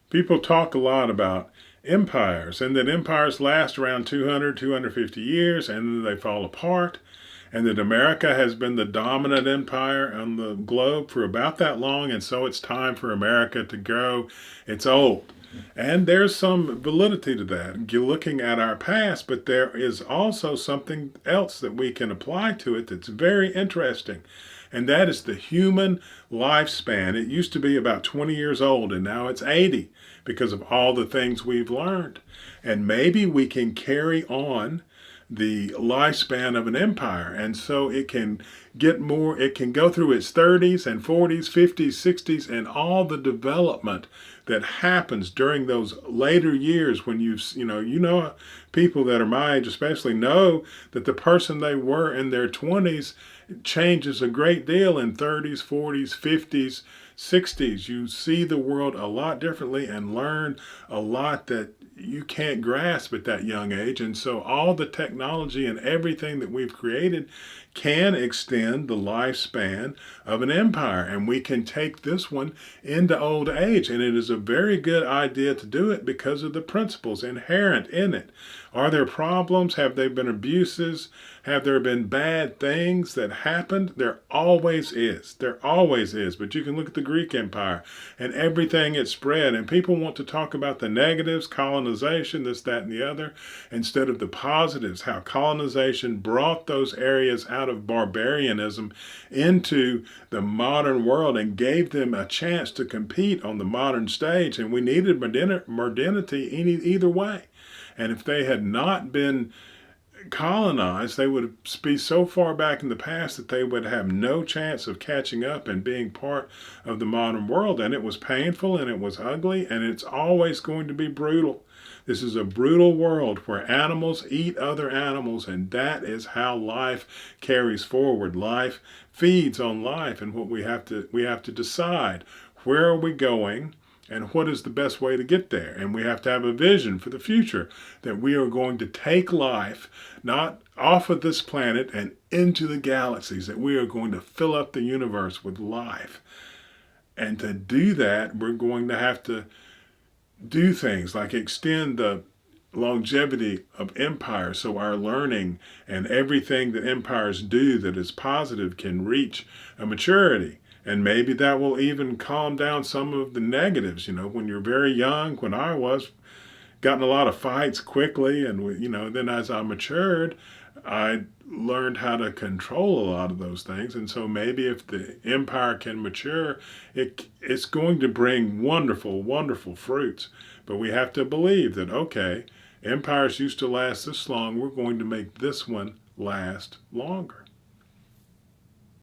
People talk a lot about empires and that empires last around 200, 250 years and then they fall apart, and that America has been the dominant empire on the globe for about that long, and so it's time for America to go. It's old. And there's some validity to that. You're looking at our past, but there is also something else that we can apply to it that's very interesting. And that is the human lifespan. It used to be about 20 years old, and now it's 80 because of all the things we've learned. And maybe we can carry on the lifespan of an empire. And so it can get more, it can go through its 30s and 40s, 50s, 60s, and all the development that happens during those later years when people that are my age especially know that the person they were in their 20s changes a great deal in 30s, 40s, 50s, 60s. You see the world a lot differently and learn a lot that you can't grasp at that young age. And so all the technology and everything that we've created can extend the lifespan of an empire. And we can take this one into old age. And it is a very good idea to do it because of the principles inherent in it. Are there problems? Have there been abuses? Have there been bad things that happened? There always is. There always is. But you can look at the Greek Empire and everything it spread. And people want to talk about the negatives, colonization, this, that, and the other, instead of the positives, how colonization brought those areas out of barbarianism into the modern world and gave them a chance to compete on the modern stage. And we needed modernity either way. And if they had not been colonized, they would be so far back in the past that they would have no chance of catching up and being part of the modern world. And it was painful and it was ugly and it's always going to be brutal. This is a brutal world where animals eat other animals, and that is how life carries forward. Life feeds on life, and what we have to decide, where are we going? And what is the best way to get there? And we have to have a vision for the future that we are going to take life not off of this planet and into the galaxies, that we are going to fill up the universe with life. And to do that, we're going to have to do things like extend the longevity of empires so our learning and everything that empires do that is positive can reach a maturity. And maybe that will even calm down some of the negatives. When you're very young, when I was, got in a lot of fights quickly. And, then as I matured, I learned how to control a lot of those things. And so maybe if the empire can mature, it's going to bring wonderful, wonderful fruits. But we have to believe that, okay, empires used to last this long. We're going to make this one last longer.